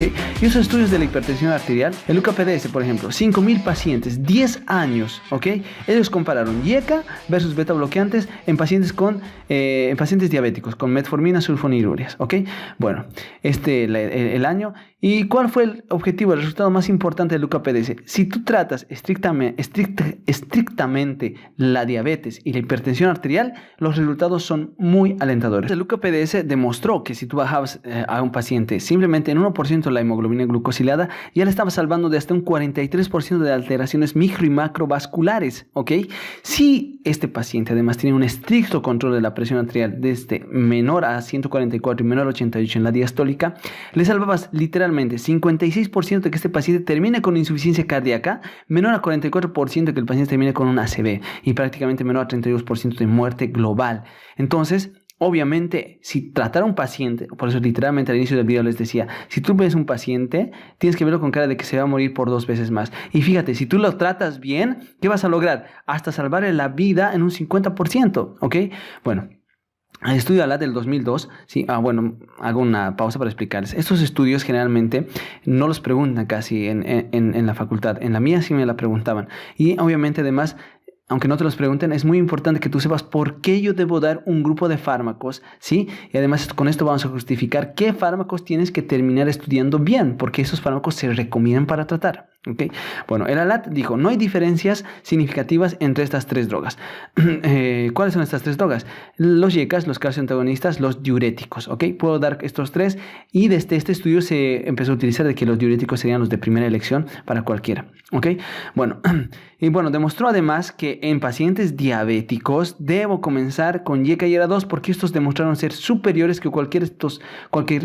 Y esos estudios de la hipertensión arterial, el UKPDS, por ejemplo, 5.000 pacientes, 10 años, ¿ok? Ellos compararon IECA versus beta bloqueantes en pacientes diabéticos con metformina, sulfonilurias, ¿ok? Bueno, el año. ¿Y cuál fue el objetivo, el resultado más importante del UKPDS? Si tú tratas estrictamente la diabetes y la hipertensión arterial, los resultados son muy alentadores. El UKPDS demostró que si tú bajabas a un paciente simplemente en 1% la hemoglobina glucosilada, ya le estaba salvando de hasta un 43% de alteraciones micro y macrovasculares, ¿ok? Si este paciente además tiene un estricto control de la presión arterial desde menor a 144 y menor a 88 en la diastólica, le salvabas literalmente 56% de que este paciente termine con insuficiencia cardíaca, menor a 44% de que el paciente termine con un ACV y prácticamente menor a 32% de muerte global. Entonces, obviamente, si tratar a un paciente, por eso literalmente al inicio del video les decía, si tú ves un paciente, tienes que verlo con cara de que se va a morir por 2 veces más. Y fíjate, si tú lo tratas bien, ¿qué vas a lograr? Hasta salvarle la vida en un 50%, ¿ok? Bueno. El estudio ALAT del 2002, sí, bueno, hago una pausa para explicarles. Estos estudios generalmente no los preguntan casi en la facultad. En la mía sí me la preguntaban. Y obviamente además, aunque no te los pregunten, es muy importante que tú sepas por qué yo debo dar un grupo de fármacos, ¿sí? Y además con esto vamos a justificar qué fármacos tienes que terminar estudiando bien, porque esos fármacos se recomiendan para tratar, ¿ok? Bueno, el ALAT dijo, no hay diferencias significativas entre estas 3 drogas. ¿Cuáles son estas 3 drogas? Los YECAs, los calcioantagonistas, los diuréticos, ¿ok? Puedo dar estos 3 y desde este estudio se empezó a utilizar de que los diuréticos serían los de primera elección para cualquiera, ¿ok? Bueno, y bueno, demostró además que en pacientes diabéticos debo comenzar con YECA y ERA2 porque estos demostraron ser superiores que cualquier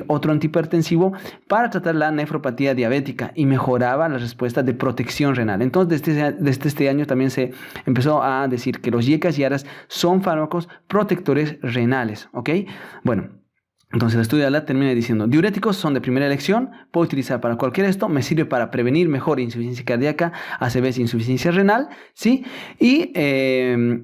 otro antihipertensivo para tratar la nefropatía diabética y mejoraba la respuesta de protección renal. Entonces, desde este año también se empezó a decir que los YECAs y ARAs son fármacos protectores renales, ¿ok? Bueno. Entonces el estudio de ALAT termina diciendo, diuréticos son de primera elección, puedo utilizar para cualquier esto, me sirve para prevenir mejor insuficiencia cardíaca, ACVs, insuficiencia renal, ¿sí? Y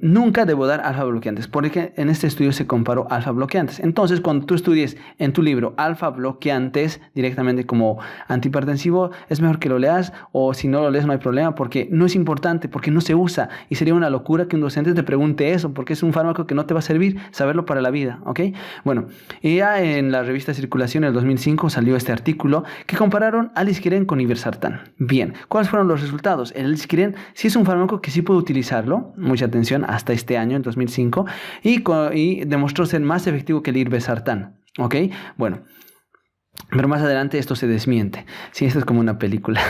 nunca debo dar alfa bloqueantes, porque en este estudio se comparó alfa bloqueantes. Entonces cuando tú estudies en tu libro alfa bloqueantes directamente como antihipertensivo, es mejor que lo leas, o si no lo lees no hay problema, porque no es importante, porque no se usa, y sería una locura que un docente te pregunte eso, porque es un fármaco que no te va a servir saberlo para la vida, ¿ok? Bueno, y ya en la revista Circulación en el 2005 salió este artículo que compararon Alisquiren con Irbesartán. Bien, ¿cuáles fueron los resultados? El Alisquiren sí es un fármaco que sí puede utilizarlo, mucha atención, hasta este año, en 2005, y demostró ser más efectivo que el Irbesartán. ¿Ok? Bueno. Pero más adelante esto se desmiente. Sí, esto es como una película.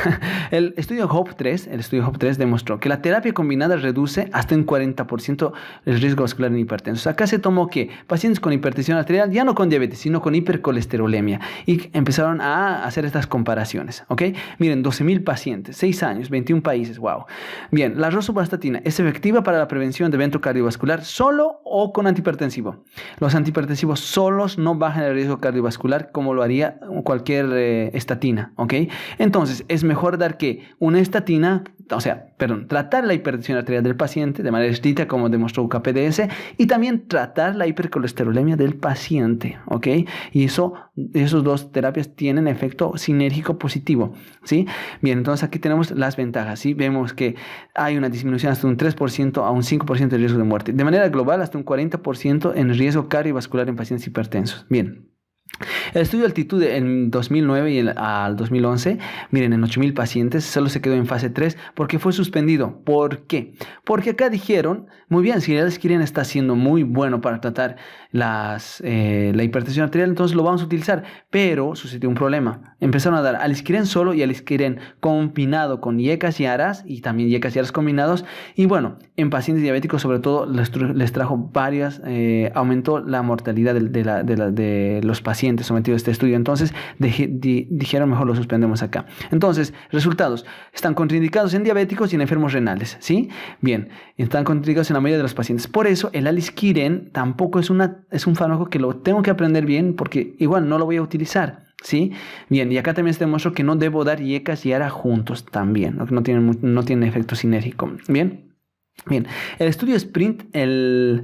El estudio HOPE-3 demostró que la terapia combinada reduce hasta un 40% el riesgo vascular en hipertensos. Acá se tomó que pacientes con hipertensión arterial, ya no con diabetes, sino con hipercolesterolemia. Y empezaron a hacer estas comparaciones. ¿Ok? Miren, 12.000 pacientes, 6 años, 21 países. Wow. Bien, la rosuvastatina es efectiva para la prevención de evento cardiovascular solo o con antihipertensivo. Los antihipertensivos solos no bajan el riesgo cardiovascular como lo haría cualquier estatina, ¿ok? Entonces, es mejor dar que una estatina, tratar la hipertensión arterial del paciente de manera estricta, como demostró UKPDS, y también tratar la hipercolesterolemia del paciente, ¿ok? Y esos 2 terapias tienen efecto sinérgico positivo, ¿sí? Bien, entonces aquí tenemos las ventajas, ¿sí? Vemos que hay una disminución hasta un 3% a un 5% de riesgo de muerte. De manera global, hasta un 40% en riesgo cardiovascular en pacientes hipertensos. Bien. El estudio de altitud en 2009 y al 2011, miren, en 8.000 pacientes, solo se quedó en fase 3 porque fue suspendido. ¿Por qué? Porque acá dijeron, muy bien, si el Alisquiren está siendo muy bueno para tratar la hipertensión arterial, entonces lo vamos a utilizar. Pero sucedió un problema. Empezaron a dar Alisquiren solo y Alisquiren combinado con YECAs y ARAs, y también YECAs y ARAs combinados. Y bueno, en pacientes diabéticos sobre todo les trajo aumentó la mortalidad de los pacientes sometidos a este estudio. Entonces dijeron mejor lo suspendemos acá. Entonces, resultados, están contraindicados en diabéticos y en enfermos renales, ¿sí? Bien, están contraindicados en la mayoría de los pacientes. Por eso el Alisquiren tampoco es un fármaco que lo tengo que aprender bien, porque igual no lo voy a utilizar, ¿sí? Bien, y acá también se demostró que no debo dar YECAs y ARA juntos también, no tienen efecto sinérgico. Bien. Bien, el estudio Sprint, el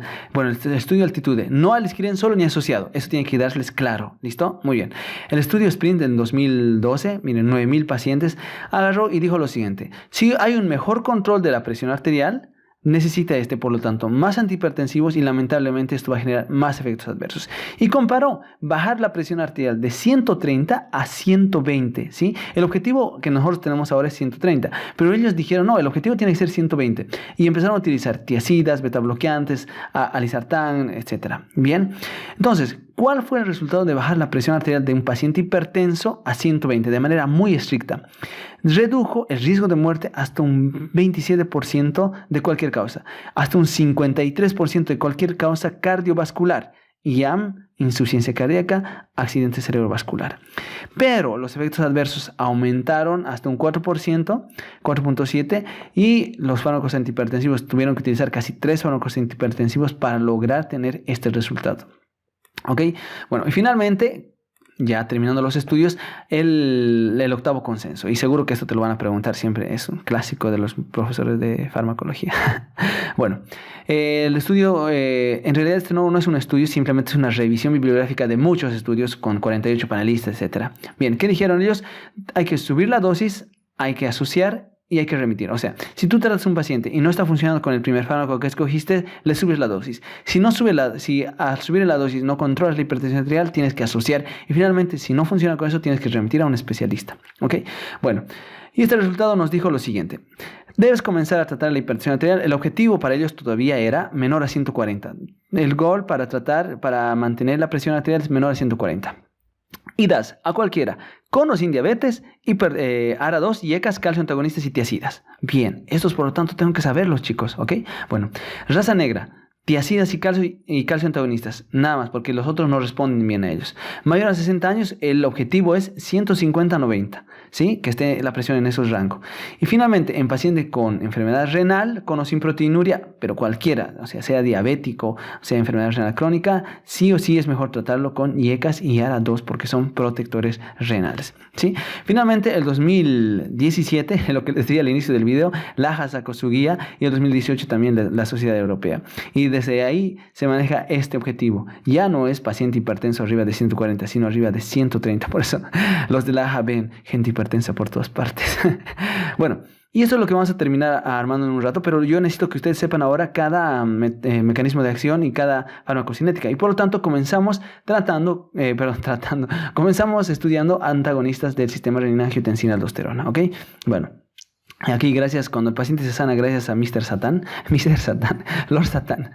estudio Altitude, no al Ischirén solo ni asociado, eso tiene que darles claro, ¿listo? Muy bien. El estudio Sprint en 2012, miren, 9.000 pacientes, agarró y dijo lo siguiente: si hay un mejor control de la presión arterial, necesita por lo tanto, más antihipertensivos y lamentablemente esto va a generar más efectos adversos. Y comparó bajar la presión arterial de 130 a 120, ¿sí? El objetivo que nosotros tenemos ahora es 130, pero ellos dijeron, no, el objetivo tiene que ser 120. Y empezaron a utilizar tiazidas, betabloqueantes, alisartán, etc. Bien, entonces, ¿cuál fue el resultado de bajar la presión arterial de un paciente hipertenso a 120 de manera muy estricta? Redujo el riesgo de muerte hasta un 27% de cualquier causa, hasta un 53% de cualquier causa cardiovascular, IAM, insuficiencia cardíaca, accidente cerebrovascular. Pero los efectos adversos aumentaron hasta un 4%, 4.7%, y los fármacos antihipertensivos tuvieron que utilizar casi 3 fármacos antihipertensivos para lograr tener este resultado. ¿Ok? Bueno, y finalmente, ya terminando los estudios, el octavo consenso. Y seguro que esto te lo van a preguntar siempre. Es un clásico de los profesores de farmacología. Bueno, el estudio, en realidad este no es un estudio, simplemente es una revisión bibliográfica de muchos estudios con 48 panelistas, etc. Bien, ¿qué dijeron ellos? Hay que subir la dosis, hay que asociar y hay que remitir. O sea, si tú tratas a un paciente y no está funcionando con el primer fármaco que escogiste, le subes la dosis. Si al subir la dosis no controlas la hipertensión arterial, tienes que asociar. Y finalmente, si no funciona con eso, tienes que remitir a un especialista. ¿Ok? Bueno, y este resultado nos dijo lo siguiente: debes comenzar a tratar la hipertensión arterial. El objetivo para ellos todavía era menor a 140. El goal para mantener la presión arterial es menor a 140. Y das a cualquiera, con o sin diabetes, ARA2, IECAS, calcio antagonistas y tiazidas. Bien, estos por lo tanto tengo que saberlos, chicos, ¿ok? Bueno, raza negra, tiazidas y calcio antagonistas, nada más, porque los otros no responden bien a ellos. Mayor a 60 años, el objetivo es 150-90, ¿sí? Que esté la presión en esos rangos. Y finalmente, en paciente con enfermedad renal, con o sin proteinuria, pero cualquiera, o sea diabético, sea enfermedad renal crónica, sí o sí es mejor tratarlo con IECAS y ARA2 porque son protectores renales, ¿sí? Finalmente, el 2017, lo que les dije al inicio del video, Laja sacó su guía, y el 2018 también la Sociedad Europea. Y desde ahí se maneja este objetivo. Ya no es paciente hipertenso arriba de 140, sino arriba de 130. Por eso los de la AJA ven gente hipertensa por todas partes. Bueno, y esto es lo que vamos a terminar armando en un rato, pero yo necesito que ustedes sepan ahora cada mecanismo de acción y cada farmacocinética. Y por lo tanto comenzamos comenzamos estudiando antagonistas del sistema renina-angiotensina-aldosterona. ¿Ok? Bueno. Aquí, gracias, cuando el paciente se sana, gracias a Lord Satan,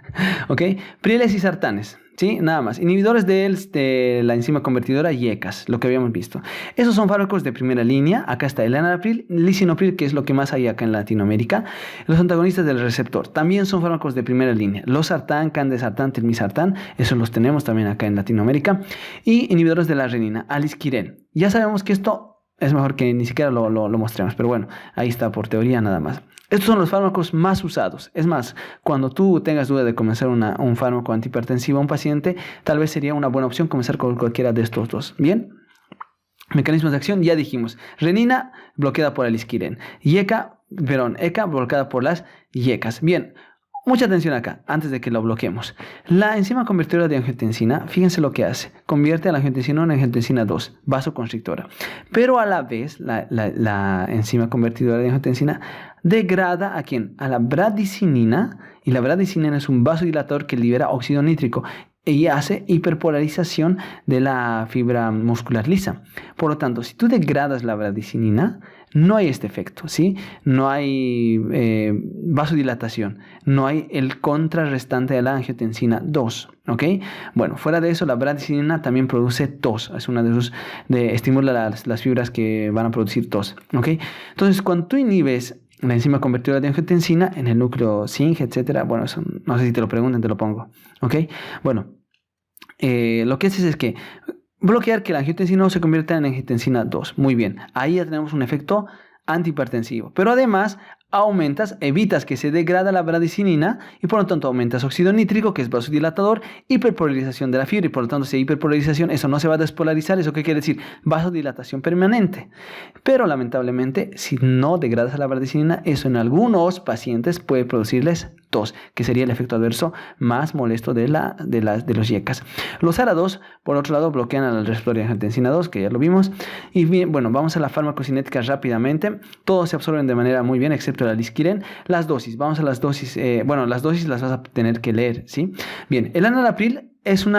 ¿ok? Prieles y sartanes, ¿sí? Nada más. Inhibidores de la enzima convertidora IECAS, lo que habíamos visto. Esos son fármacos de primera línea. Acá está el enalapril, lisinopril, que es lo que más hay acá en Latinoamérica. Los antagonistas del receptor también son fármacos de primera línea. Losartán, candesartán, telmisartán, esos los tenemos también acá en Latinoamérica. Y inhibidores de la renina, alisquirén. Ya sabemos que esto es mejor que ni siquiera lo mostremos, pero bueno, ahí está por teoría nada más. Estos son los fármacos más usados. Es más, cuando tú tengas duda de comenzar un fármaco antihipertensivo a un paciente, tal vez sería una buena opción comenzar con cualquiera de estos dos. ¿Bien? Mecanismos de acción, ya dijimos. Renina, bloqueada por el alisquirén. ECA bloqueada por las IECAS. Bien. Mucha atención acá, antes de que lo bloqueemos. La enzima convertidora de angiotensina, fíjense lo que hace. Convierte a la angiotensina en angiotensina 2, vasoconstrictora. Pero a la vez, la enzima convertidora de angiotensina degrada ¿a quién? A la bradicinina. Y la bradicinina es un vasodilatador que libera óxido nítrico y hace hiperpolarización de la fibra muscular lisa. Por lo tanto, si tú degradas la bradicinina, no hay este efecto, ¿sí? No hay vasodilatación, no hay el contrarrestante de la angiotensina 2, ¿ok? Bueno, fuera de eso, la bradicinina también produce tos, es una de sus, estimula las fibras que van a producir tos, ¿ok? Entonces, cuando tú inhibes la enzima convertidora de angiotensina en el núcleo zinc, etcétera, bueno, eso no sé si te lo preguntan, te lo pongo, ¿ok? Bueno, lo que haces es que bloquear que la angiotensina no se convierta en angiotensina 2. Muy bien, ahí ya tenemos un efecto antihipertensivo. Pero además evitas que se degrada la bradicinina y por lo tanto aumentas óxido nítrico, que es vasodilatador, hiperpolarización de la fibra y por lo tanto si hay hiperpolarización, eso no se va a despolarizar. ¿Eso qué quiere decir? Vasodilatación permanente. Pero lamentablemente, si no degradas la bradicinina, eso en algunos pacientes puede producirles tos, que sería el efecto adverso más molesto de los IECAS. Los ARA2, por otro lado, bloquean al receptor de angiotensina 2, que ya lo vimos. Y bien, bueno, vamos a la farmacocinética rápidamente. Todos se absorben de manera muy bien, excepto la lisquiren. Las dosis, vamos a las dosis. Las dosis las vas a tener que leer, ¿sí? Bien, el enalapril es un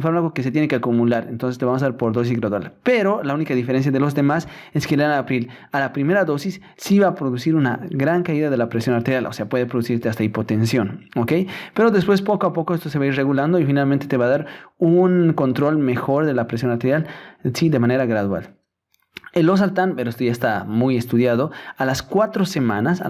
fármaco que se tiene que acumular, entonces te vamos a dar por dosis gradual. Pero la única diferencia de los demás es que el enalapril a la primera dosis sí va a producir una gran caída de la presión arterial, o sea, puede producirte hasta hipotensión, ¿ok? Pero después poco a poco esto se va a ir regulando y finalmente te va a dar un control mejor de la presión arterial, sí, de manera gradual. El losartán, pero esto ya está muy estudiado, a las 4 semanas,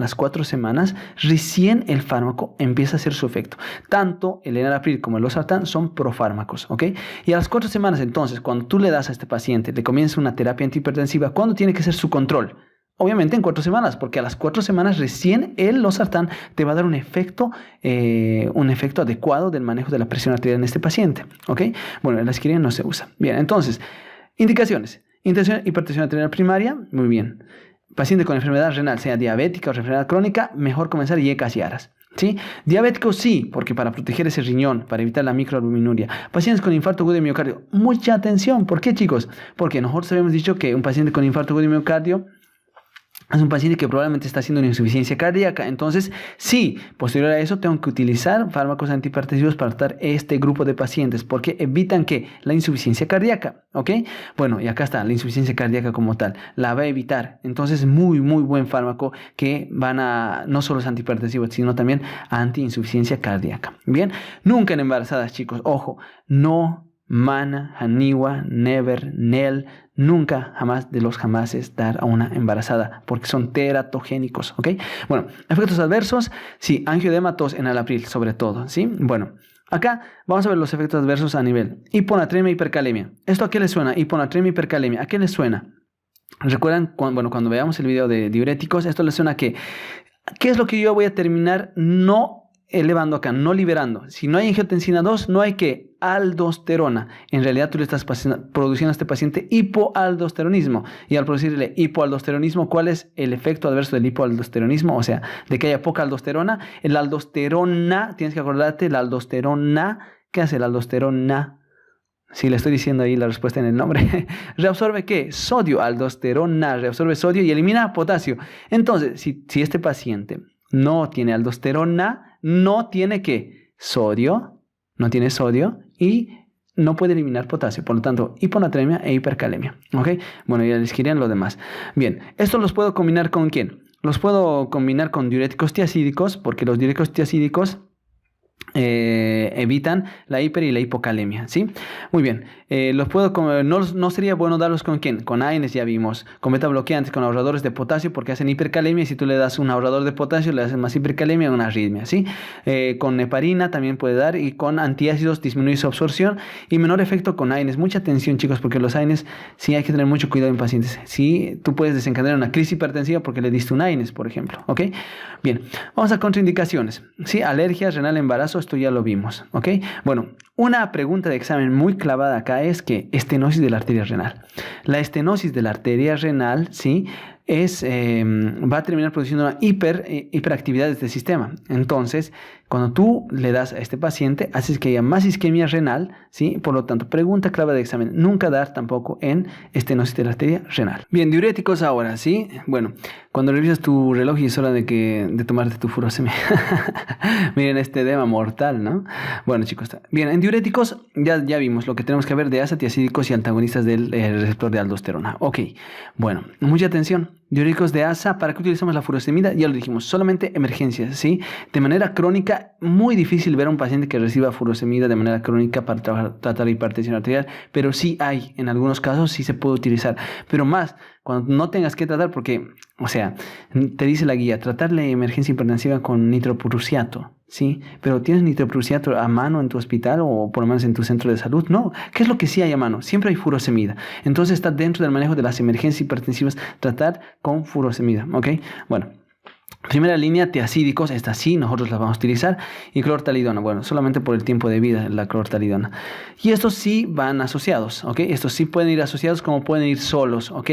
recién el fármaco empieza a hacer su efecto. Tanto el enalapril como el losartán son profármacos, ¿ok? Y a las 4 semanas, entonces, cuando tú le das a este paciente, le comienzas una terapia antihipertensiva, ¿cuándo tiene que ser su control? Obviamente en 4 semanas, porque a las 4 semanas recién el losartán te va a dar un efecto adecuado del manejo de la presión arterial en este paciente, ¿ok? Bueno, la aspirina no se usa. Bien, entonces, indicaciones. Hipertensión arterial primaria, muy bien. Paciente con enfermedad renal, sea diabética o enfermedad crónica, mejor comenzar IECAS y ARAS. ¿Sí? Diabéticos sí, porque para proteger ese riñón, para evitar la microalbuminuria. Pacientes con infarto agudo de miocardio, mucha atención. ¿Por qué, chicos? Porque nosotros habíamos dicho que un paciente con infarto agudo de miocardio es un paciente que probablemente está haciendo una insuficiencia cardíaca. Entonces, sí, posterior a eso tengo que utilizar fármacos antihipertensivos para tratar este grupo de pacientes porque evitan que la insuficiencia cardíaca, ¿ok? Bueno, y acá está, la insuficiencia cardíaca como tal, la va a evitar. Entonces, muy, muy buen fármaco que no solo es antihipertensivo, sino también anti-insuficiencia cardíaca. Bien, nunca en embarazadas, chicos, ojo, no mana, haniwa, never, nel, nunca, jamás de los jamases dar a una embarazada porque son teratogénicos, ¿ok? Bueno, efectos adversos, sí, angioedema, tos, enalapril sobre todo, ¿sí? Bueno, acá vamos a ver los efectos adversos a nivel hiponatremia, hipercalemia. ¿Esto a qué les suena? Hiponatremia, hipercalemia, ¿a qué les suena? ¿Recuerdan? Cuando veamos el video de diuréticos, esto les suena a que, ¿qué es lo que yo voy a terminar no elevando acá, no liberando? Si no hay angiotensina 2, no hay que aldosterona. En realidad tú le estás produciendo a este paciente hipoaldosteronismo. Y al producirle hipoaldosteronismo, ¿cuál es el efecto adverso del hipoaldosteronismo? O sea, de que haya poca aldosterona. El aldosterona, tienes que acordarte, la aldosterona, ¿qué hace la aldosterona? Si le estoy diciendo ahí la respuesta en el nombre. ¿Reabsorbe qué? Sodio, aldosterona, reabsorbe sodio y elimina potasio. Entonces, si este paciente no tiene aldosterona, no tiene ¿qué? Sodio, no tiene sodio y no puede eliminar potasio. Por lo tanto, hiponatremia e hipercalemia. ¿Ok? Bueno, ya les querían lo demás. Bien, ¿esto los puedo combinar con quién? Los puedo combinar con diuréticos tiacídicos, porque los diuréticos tiacídicos evitan la hiper y la hipocalemia, ¿sí? Muy bien, no sería bueno darlos con ¿quién? Con AINES ya vimos, con beta bloqueantes, con ahorradores de potasio porque hacen hipercalemia y si tú le das un ahorrador de potasio le haces más hipercalemia, una arritmia, ¿sí? Con heparina también puede dar y con antiácidos disminuye su absorción y menor efecto con AINES. Mucha atención, chicos, porque los AINES sí hay que tener mucho cuidado en pacientes. Sí, tú puedes desencadenar una crisis hipertensiva porque le diste un AINES, por ejemplo, ¿ok? Bien, vamos a contraindicaciones, ¿sí? Alergia, renal, embarazo, esto ya lo vimos, ¿ok? Bueno, una pregunta de examen muy clavada acá es que estenosis de la arteria renal. La estenosis de la arteria renal, ¿sí? Va a terminar produciendo una hiperactividad de este sistema. Entonces, cuando tú le das a este paciente, haces que haya más isquemia renal, ¿sí? Por lo tanto, pregunta clave de examen. Nunca dar tampoco en estenosis de la arteria renal. Bien, diuréticos ahora, ¿sí? Bueno, cuando revisas tu reloj y es hora de tomarte tu furosemida. Miren este edema mortal, ¿no? Bueno, chicos, bien, en diuréticos ya vimos lo que tenemos que ver de ASA, tiacídicos y antagonistas del receptor de aldosterona. Ok, bueno, mucha atención. Diuréticos de ASA, ¿para qué utilizamos la furosemida? Ya lo dijimos, solamente emergencias, ¿sí? De manera crónica, muy difícil ver a un paciente que reciba furosemida de manera crónica para tratar hipertensión arterial, pero sí hay, en algunos casos sí se puede utilizar, pero más cuando no tengas que tratar porque, o sea, te dice la guía, tratar la emergencia hipertensiva con nitroprusiato, Sí, pero ¿tienes nitroprusiato a mano en tu hospital o por lo menos en tu centro de salud? No. ¿Qué es lo que sí hay a mano? Siempre hay furosemida. Entonces está dentro del manejo de las emergencias hipertensivas tratar con furosemida, ¿ok? Bueno. Primera línea, tiacídicos, esta sí, nosotros la vamos a utilizar. Y clortalidona, bueno, solamente por el tiempo de vida, la clortalidona. Y estos sí van asociados, ¿ok? Estos sí pueden ir asociados como pueden ir solos, ¿ok?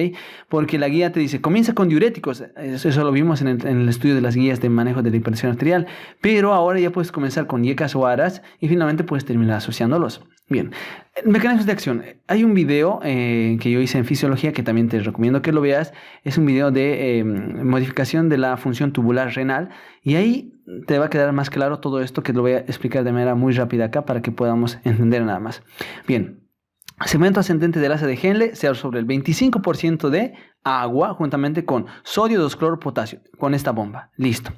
Porque la guía te dice, comienza con diuréticos. Eso lo vimos en el estudio de las guías de manejo de la hipertensión arterial. Pero ahora ya puedes comenzar con yecas o aras y finalmente puedes terminar asociándolos. Bien, mecanismos de acción. Hay un video que yo hice en fisiología que también te recomiendo que lo veas. Es un video de modificación de la función tubular renal y ahí te va a quedar más claro todo esto que lo voy a explicar de manera muy rápida acá para que podamos entender nada más. Bien. Segmento ascendente del asa de Henle se absorbe el 25% de agua juntamente con sodio, 2-cloro, potasio, con esta bomba. Listo.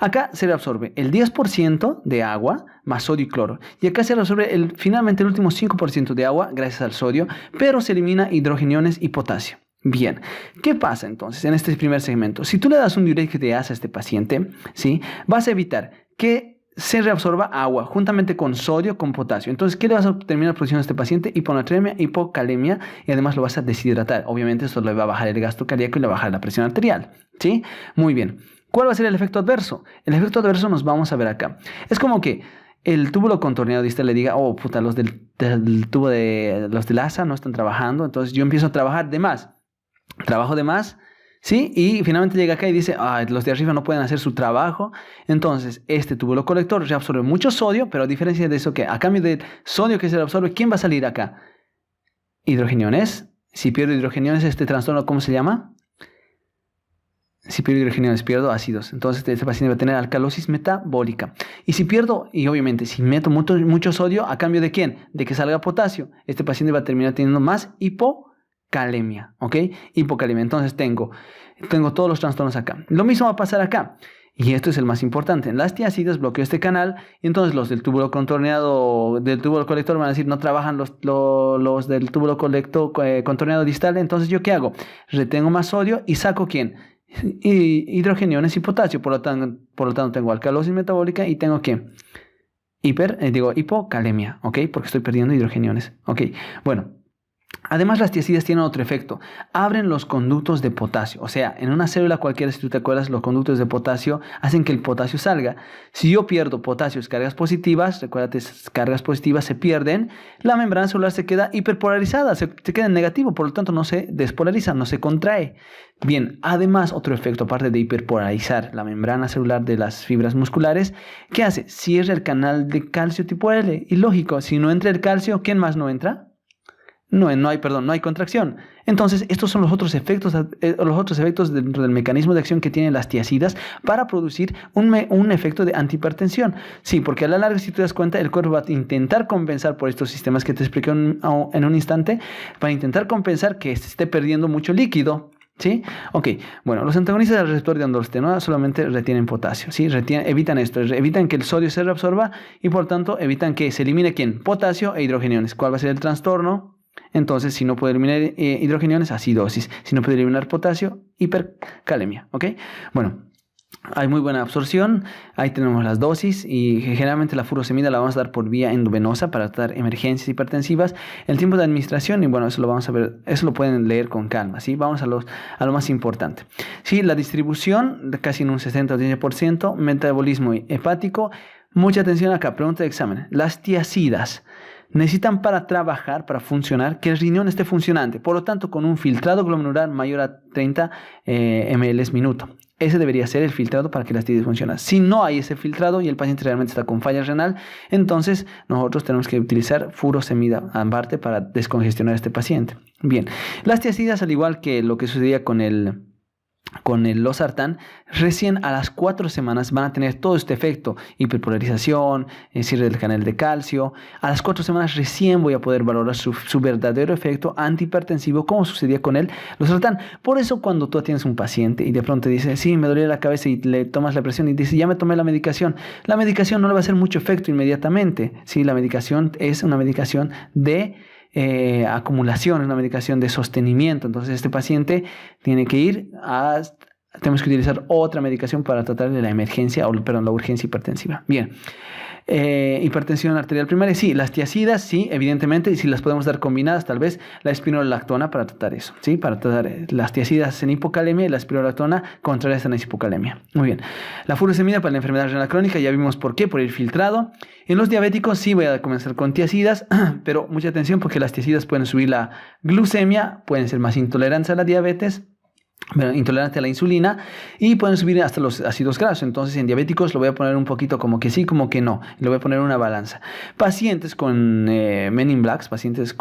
Acá se reabsorbe el 10% de agua más sodio y cloro. Y acá se reabsorbe finalmente el último 5% de agua gracias al sodio, pero se elimina hidrogeniones y potasio. Bien, ¿qué pasa entonces en este primer segmento? Si tú le das un diurético de asa a este paciente, ¿sí? Vas a evitar que se reabsorba agua juntamente con sodio, con potasio. Entonces, ¿qué le vas a terminar produciendo a este paciente? Hiponatremia, hipocalemia y además lo vas a deshidratar. Obviamente esto le va a bajar el gasto cardíaco y le va a bajar la presión arterial. ¿Sí? Muy bien. ¿Cuál va a ser el efecto adverso? El efecto adverso nos vamos a ver acá. Es como que el túbulo contorneado distal le diga, oh, puta, los del tubo los del asa no están trabajando. Entonces yo empiezo a trabajar de más. Trabajo de más. ¿Sí? Y finalmente llega acá y dice, los de arriba no pueden hacer su trabajo. Entonces, este túbulo colector reabsorbe mucho sodio, pero a diferencia de eso, que a cambio del sodio que se reabsorbe, ¿quién va a salir acá? Hidrogeniones. Si pierdo hidrogeniones, este trastorno, ¿cómo se llama? Si pierdo hidrogeniones, pierdo ácidos. Entonces, este paciente va a tener alcalosis metabólica. Y si pierdo, y obviamente, si meto mucho sodio, ¿a cambio de quién? De que salga potasio. Este paciente va a terminar teniendo más hipocalemia, ¿ok? Hipocalemia. Entonces tengo todos los trastornos acá. Lo mismo va a pasar acá. Y esto es el más importante. Las tiacidas bloqueo este canal. Y entonces los del túbulo contorneado, del túbulo colector van a decir no trabajan los del túbulo contorneado distal. Entonces, ¿yo qué hago? Retengo más sodio y saco ¿quién? Hidrogeniones y potasio. Por lo tanto tengo alcalosis metabólica y tengo ¿qué? Hipocalemia, ¿ok? Porque estoy perdiendo hidrogeniones. ¿Ok? Bueno. Además, las tiacidas tienen otro efecto. Abren los conductos de potasio. O sea, en una célula cualquiera, si tú te acuerdas, los conductos de potasio hacen que el potasio salga. Si yo pierdo potasio, cargas positivas, recuérdate, esas cargas positivas se pierden, la membrana celular se queda hiperpolarizada, se queda en negativo, por lo tanto no se despolariza, no se contrae. Bien, además, otro efecto, aparte de hiperpolarizar la membrana celular de las fibras musculares, ¿qué hace? Cierra el canal de calcio tipo L. Y lógico, si no entra el calcio, ¿quién más no entra? No hay contracción. Entonces, estos son los otros efectos dentro del mecanismo de acción que tienen las tiacidas para producir un efecto de antihipertensión. Sí, porque a la larga, si te das cuenta, el cuerpo va a intentar compensar por estos sistemas que te expliqué en un instante, para intentar compensar que se esté perdiendo mucho líquido. ¿Sí? Ok, bueno, los antagonistas del receptor de androstenona solamente retienen potasio, ¿sí? Evitan esto, evitan que el sodio se reabsorba y por tanto evitan que se elimine ¿quién? Potasio e hidrogeniones. ¿Cuál va a ser el trastorno? Entonces, si no puede eliminar hidrogeniones, acidosis. Si no puede eliminar potasio, hipercalemia, ¿ok? Bueno, hay muy buena absorción. Ahí tenemos las dosis y generalmente la furosemida la vamos a dar por vía endovenosa para tratar emergencias hipertensivas. El tiempo de administración, y bueno, eso lo vamos a ver, eso lo pueden leer con calma, ¿sí? Vamos a lo más importante. Sí, la distribución, casi en un 60-10%, metabolismo hepático. Mucha atención acá, pregunta de examen. Las tiacidas necesitan para trabajar, para funcionar, que el riñón esté funcionante. Por lo tanto, con un filtrado glomerular mayor a 30 ml minuto. Ese debería ser el filtrado para que las tiacidas funcionen. Si no hay ese filtrado y el paciente realmente está con falla renal, entonces nosotros tenemos que utilizar furosemida aparte para descongestionar a este paciente. Bien, las tiacidas, al igual que lo que sucedía con el losartán, recién a las 4 semanas van a tener todo este efecto, hiperpolarización, cierre del canal de calcio. A las 4 semanas recién voy a poder valorar su verdadero efecto antihipertensivo, como sucedía con el losartán. Por eso cuando tú tienes un paciente y de pronto dice, sí, me dolía la cabeza, y le tomas la presión y dice, ya me tomé la medicación no le va a hacer mucho efecto inmediatamente. Sí, la medicación es una medicación de acumulación, una medicación de sostenimiento. Entonces este paciente tiene que ir tenemos que utilizar otra medicación para tratar de la emergencia, la urgencia hipertensiva. Bien. Hipertensión arterial primaria, sí, las tiazidas, sí, evidentemente, y si las podemos dar combinadas, tal vez la espironolactona para tratar eso, sí, para tratar las tiazidas en hipocalemia y la espironolactona contrarrestan esa hipocalemia. Muy bien. La furosemida para la enfermedad renal crónica, ya vimos por qué, por el filtrado. En los diabéticos sí voy a comenzar con tiazidas, pero mucha atención porque las tiazidas pueden subir la glucemia, pueden ser más intolerantes a la diabetes, intolerante a la insulina, y pueden subir hasta los ácidos grasos. Entonces en diabéticos lo voy a poner un poquito como que sí, como que no, lo voy a poner en una balanza. Pacientes con Men in Blacks, pacientes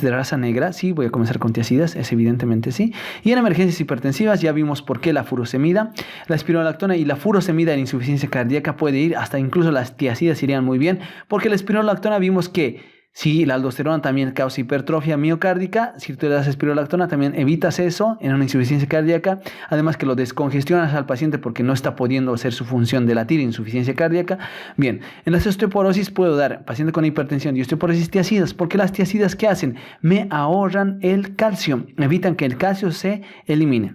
de raza negra, sí, voy a comenzar con tiazidas, es evidentemente sí. Y en emergencias hipertensivas ya vimos por qué la furosemida, la espironolactona y la furosemida en insuficiencia cardíaca puede ir, hasta incluso las tiazidas irían muy bien, porque la espironolactona vimos que sí, la aldosterona también causa hipertrofia miocárdica. Si tú le das espironolactona, también evitas eso en una insuficiencia cardíaca. Además que lo descongestionas al paciente porque no está pudiendo hacer su función de latir, insuficiencia cardíaca. Bien, en la osteoporosis puedo dar, paciente con hipertensión y osteoporosis, tiazidas. Porque las tiazidas, ¿qué hacen? Me ahorran el calcio, evitan que el calcio se elimine.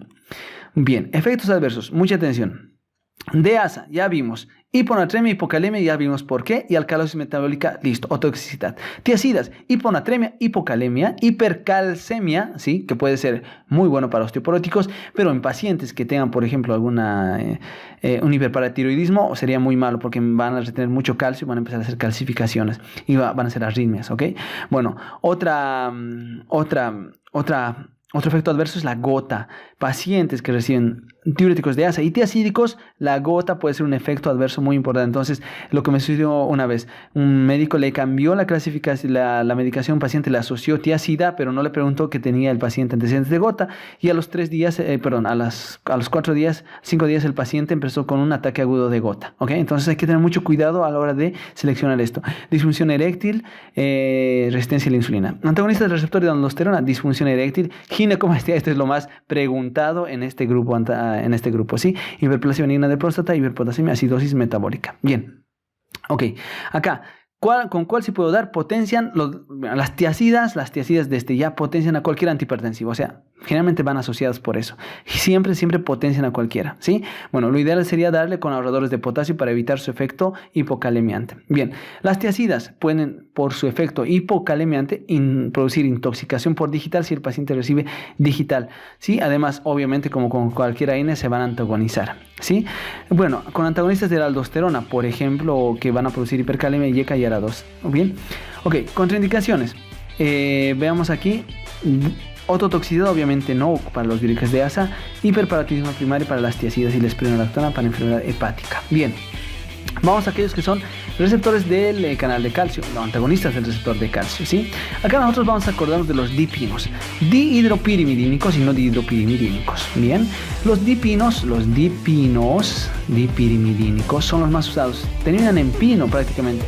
Bien, efectos adversos, mucha atención. DEASA, ya vimos. Hiponatremia, hipocalemia, ya vimos por qué. Y alcalosis metabólica, listo, o toxicidad. Tiazidas, hiponatremia, hipocalemia, hipercalcemia, sí, que puede ser muy bueno para osteoporóticos, pero en pacientes que tengan, por ejemplo, un hiperparatiroidismo, sería muy malo porque van a retener mucho calcio, van a empezar a hacer calcificaciones y van a hacer arritmias, ¿ok? Bueno, otro efecto adverso es la gota. Pacientes que reciben diuréticos de asa y tiazídicos, la gota puede ser un efecto adverso muy importante. Entonces, lo que me sucedió una vez, un médico le cambió la clasificación, la medicación, paciente le asoció tiazida, pero no le preguntó que tenía el paciente antecedentes de gota, y a los 3 días, a los 5 días, el paciente empezó con un ataque agudo de gota. ¿Okay? Entonces hay que tener mucho cuidado a la hora de seleccionar esto. Disfunción eréctil, resistencia a la insulina. Antagonistas del receptor de aldosterona, disfunción eréctil, ginecomastia, esto es lo más preguntado en este grupo, ¿sí? Hiperplasia benigna de próstata, hiperpotasemia, acidosis metabólica. Bien, ok, acá, ¿con cuál se puedo dar? Potencian las tiazidas desde ya potencian a cualquier antihipertensivo, o sea, generalmente van asociadas por eso. Siempre potencian a cualquiera, ¿sí? Bueno, lo ideal sería darle con ahorradores de potasio para evitar su efecto hipocalemiante. Bien, las tiazidas pueden, por su efecto hipocalemiante, producir intoxicación por digital si el paciente recibe digital, ¿sí? Además, obviamente, como con cualquier AINE, se van a antagonizar, ¿sí? Bueno, con antagonistas de la aldosterona, por ejemplo, que van a producir hipercalemia, YECA y ARA2. Bien, ok, contraindicaciones. Veamos aquí. Ototoxicidad, obviamente no para los diuréticos de asa. Hiperparatiroidismo primario para las tiazidas y la espironolactona para enfermedad hepática. Bien, vamos a aquellos que son receptores del canal de calcio, no, antagonistas del receptor de calcio, ¿sí? Acá nosotros vamos a acordarnos de los dipinos, dihidropirimidínicos y no dihidropirimidínicos. Bien, los dipirimidínicos son los más usados, terminan en pino prácticamente,